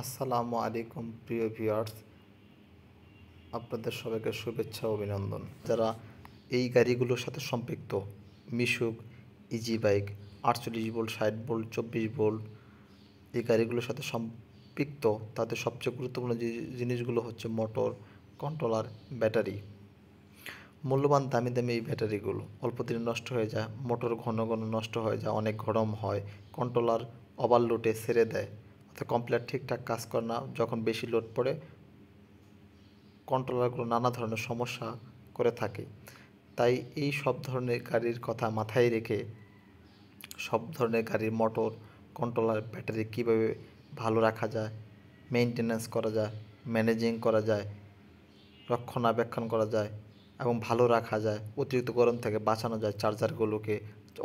আসসালামু আলাইকুম প্রিয় ভিউয়ার্স, আপনাদের সবাইকে শুভেচ্ছা ও অভিনন্দন। যারা এই গাড়িগুলোর সাথে সম্পৃক্ত, Mishuk, easy bike, 48 volt, 60 volt, 24 volt, এই গাড়িগুলোর সাথে সম্পৃক্ত তাদের সবচেয়ে গুরুত্বপূর্ণ যে জিনিসগুলো হচ্ছে মোটর, কন্ট্রোলার, ব্যাটারি। মূল্যবান দামি দামি এই ব্যাটারিগুলো অল্প দিনে নষ্ট হয়ে যায়, মোটর ঘন ঘন নষ্ট হয়ে যায়, অনেক গরম হয়, কন্ট্রোলার ওভারলোডে ছেড়ে দেয়, অর্থাৎ কম্পিউটার ঠিকঠাক কাজ করে না। যখন বেশি লোড পড়ে কন্ট্রোলারগুলো নানা ধরনের সমস্যা করে থাকে। তাই এই সব ধরনের গাড়ির কথা মাথায় রেখে সব ধরনের গাড়ির মোটর, কন্ট্রোলার, ব্যাটারি কীভাবে ভালো রাখা যায়, মেইনটেনেন্স করা যায়, ম্যানেজিং করা যায়, রক্ষণাবেক্ষণ করা যায় এবং ভালো রাখা যায়, অতিরিক্ত গরম থেকে বাঁচানো যায় চার্জারগুলোকে।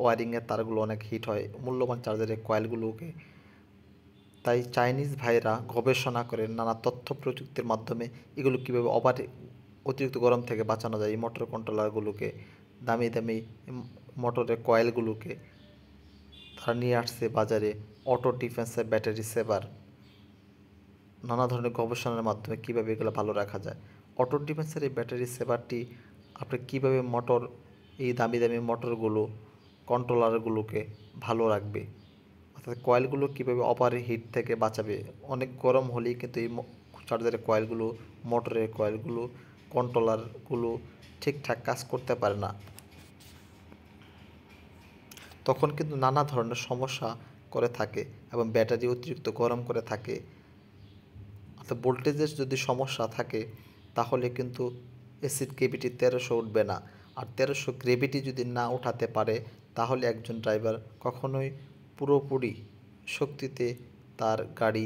ওয়ারিংয়ের তারগুলো অনেক হিট হয়, মূল্যবান চার্জারের কয়েলগুলোকে। তাই চাইনিজ ভাইরা গবেষণা করে নানা তথ্য প্রযুক্তির মাধ্যমে এগুলো কীভাবে অতিরিক্ত গরম থেকে বাঁচানো যায়, এই মোটর কন্ট্রোলারগুলোকে, দামি দামি মোটরের কয়েলগুলোকে তারা নিয়ে আসছে বাজারে। অটো ডিফেন্সের ব্যাটারি সেভার, নানা ধরনের গবেষণার মাধ্যমে কীভাবে এগুলো ভালো রাখা যায়। অটো ডিফেন্সের এই ব্যাটারি সেভারটি আপনি কীভাবে এই দামি দামি মোটরগুলো, কন্ট্রোলারগুলোকে ভালো রাখবে, অর্থাৎ কয়েলগুলো কীভাবে ওভার হিট থেকে বাঁচাবে। অনেক গরম হলেই কিন্তু এই চার্জারের কয়েলগুলো, মোটরের কয়েলগুলো, কন্ট্রোলারগুলো ঠিকঠাক কাজ করতে পারে না, তখন কিন্তু নানা ধরনের সমস্যা করে থাকে এবং ব্যাটারি অতিরিক্ত গরম করে থাকে। অর্থাৎ ভোল্টেজের যদি সমস্যা থাকে তাহলে কিন্তু এসিড গ্রেভিটি 1300 উঠবে না। আর 1300 গ্রেভিটি যদি না উঠাতে পারে তাহলে একজন ড্রাইভার কখনোই পুরোপুরি শক্তিতে তার গাড়ি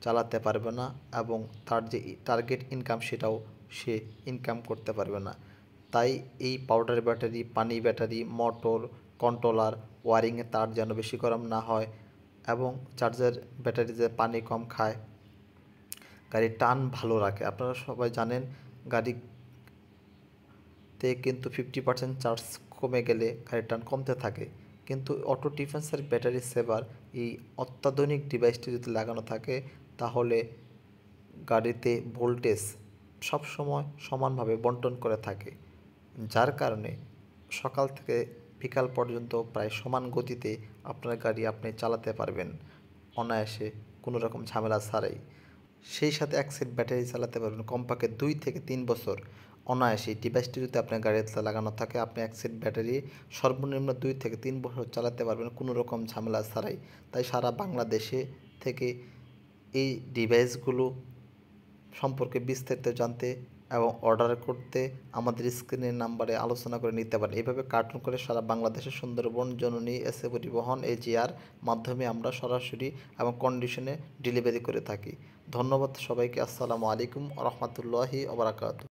চালাতে পারবে না এবং তার যে টার্গেট ইনকাম সেটাও সে ইনকাম করতে পারবে না। তাই এই পাউডার ব্যাটারি, পানি ব্যাটারি, মোটর, কন্ট্রোলার, ওয়ারিংয়ে তার যেন বেশি গরম না হয় এবং চার্জার ব্যাটারি যে পানি কম খায়, গাড়ির টান ভালো রাখে। আপনারা সবাই জানেন গাড়িতে কিন্তু 50% চার্জ কমে গেলে গাড়ির টান কমতে থাকে, কিন্তু অটো ডিফেন্সের ব্যাটারি সেভার এই অত্যাধুনিক ডিভাইসটি যদি লাগানো থাকে তাহলে গাড়িতে ভোল্টেজ সবসময় সমানভাবে বন্টন করে থাকে, যার কারণে সকাল থেকে বিকাল পর্যন্ত প্রায় সমান গতিতে আপনার গাড়ি আপনি চালাতে পারবেন অনায়াসে, কোনো রকম ঝামেলা ছাড়াই। সেই সাথে এক সেট ব্যাটারি চালাতে পারবেন কমপক্ষে 2 থেকে 3 বছর অনায়াসে। এই ডিভাইসটি যদি আপনার গাড়িতে লাগানো থাকে আপনি এক সেট ব্যাটারি সর্বনিম্ন 2 থেকে 3 বছর চালাতে পারবেন কোনো রকম ঝামেলা ছাড়াই। তাই সারা বাংলাদেশে থেকে এই ডিভাইসগুলো সম্পর্কে বিস্তারিত জানতে এবং অর্ডার করতে আমাদের স্ক্রিনের নাম্বারে আলোচনা করে নিতে পারেন। এইভাবে কার্টুন করে সারা বাংলাদেশের সুন্দরবন জননী এসএ পরিবহন এজিআর মাধ্যমে আমরা সরাসরি এবং কন্ডিশনে ডেলিভারি করে থাকি। ধন্যবাদ সবাইকে। আসসালামু আলাইকুম ওয়া রাহমাতুল্লাহি ওয়া বারাকাতুহু।